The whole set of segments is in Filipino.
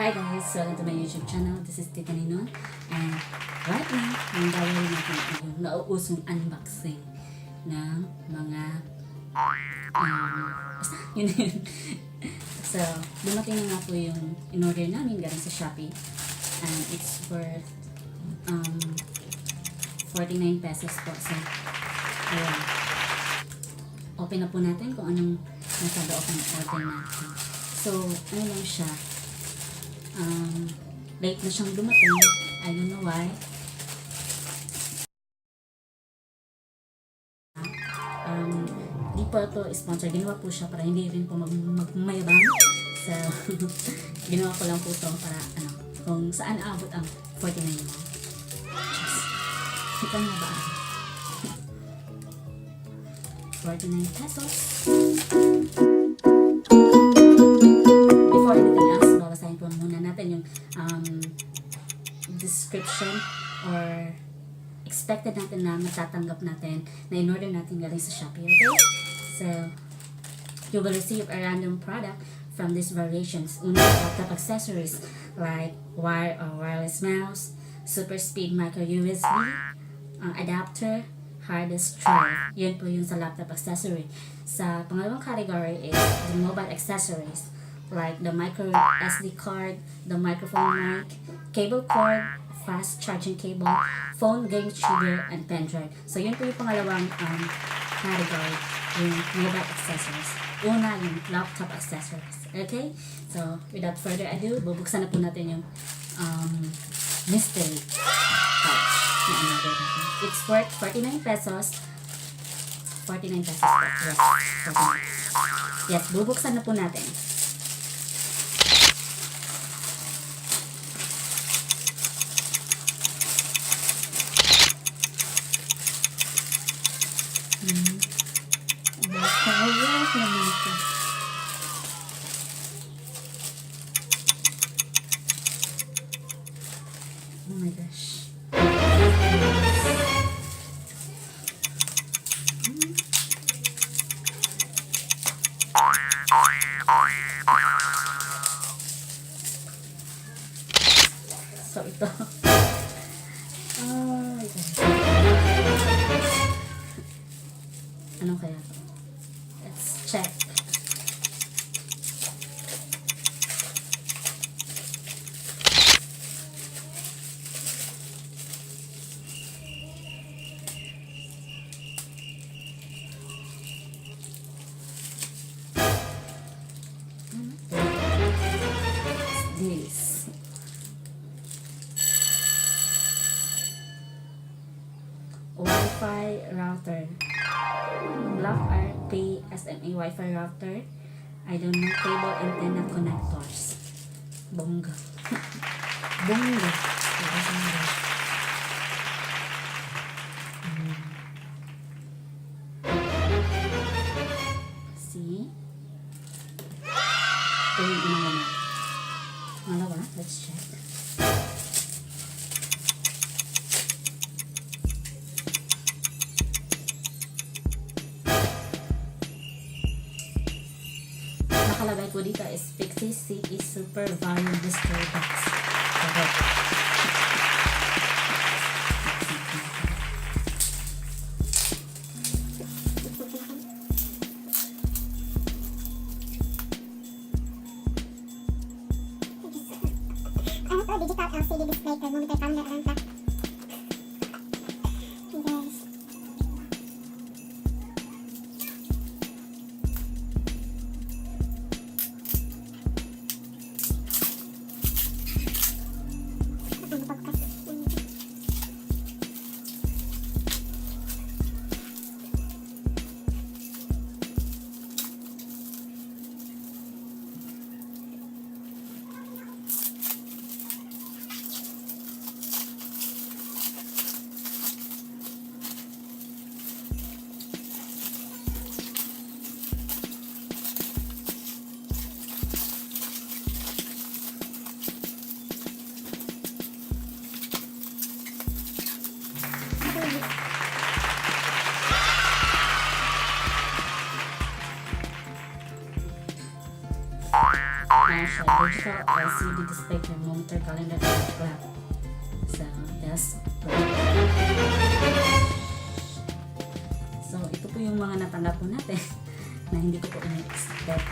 Hi guys! Welcome to my YouTube channel. This is Tita Ninon. And right now, ang gagawin natin ay yung nauusong unboxing ng mga basta, yun na yun. So, dumating na nga po yung in-order namin galing sa Shopee. And it's worth 49 pesos po. So, ayan. Open na po natin kung anong nasa loob ng order natin. So, ano lang siya. Late na siyang dumating. I don't know why. Di po ito sponsor. Ginawa po siya para hindi rin po magmayabang. So, ginawa ko lang po ito para kung saan aabot ang 49 mo. Kita nga ba? 49 pesos. Before anything else, babasahin po muna natin yung description or expected natin na matatanggap natin na in-order natin galing sa Shopee, okay? So, you will receive a random product from these variations. Una, laptop accessories like wire or wireless mouse, super speed micro USB, adapter, hard disk drive. Yun po yun sa laptop accessory. Sa pangalawang category is the mobile accessories like the micro SD card, the microphone mic, cable cord, fast charging cable, phone game trigger, and pen drive. So yun po yung pangalawang category, yung mobile accessories. Una, yung laptop accessories. Okay? So, without further ado, bubuksan na po natin yung mystery pouch na in-order natin. It's worth 49 pesos. 49 pesos. Yes, 49. Yes, bubuksan na po natin. Oh my gosh. So ito. Oh my gosh. Ano kaya to? Let's check. This Wi-Fi router, Block RP SMA Wi-Fi router. I don't know, cable antenna connectors. Bongga. Bongga. See? Ito yung unang naman. Malawa, let's check. Nakalagay ko dito is Pixie CE Super Value Mysterybox. Okay. Digital LCD display thermometer camera renta. Guys. digital LCD display, thermometer, calendar, and clock. So, that's great. So, ito po yung mga natanggap po natin na hindi ko po in-expect.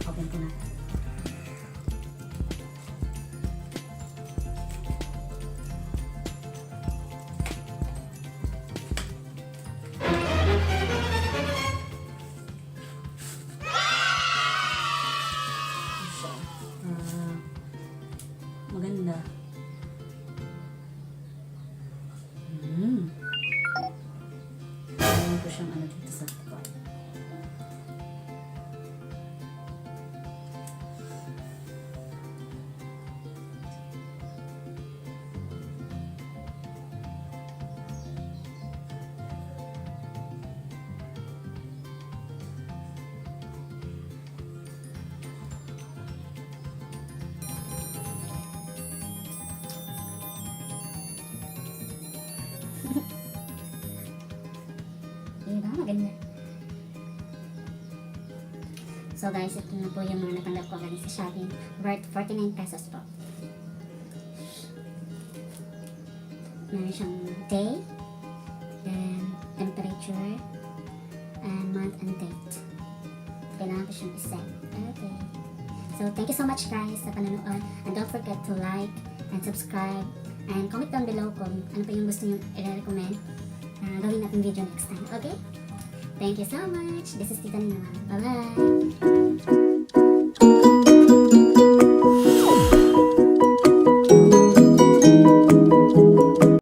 Open ko natin. So, maganda. Meron ko siyang ano dito sa likod. Diba? Maganda. So guys, ito na po yung mga natanggap ko galing sa shopping. Worth 49 pesos po. Meron siyang day, then temperature, and month and date. Kailangan ko siyang iset. Okay. So thank you so much guys sa panonood. And don't forget to like and subscribe. And comment down below kung ano pa yung gusto nyo i-recommend. Gawin natin video next time. Okay? Thank you so much. This is Tita Nina. Bye-bye.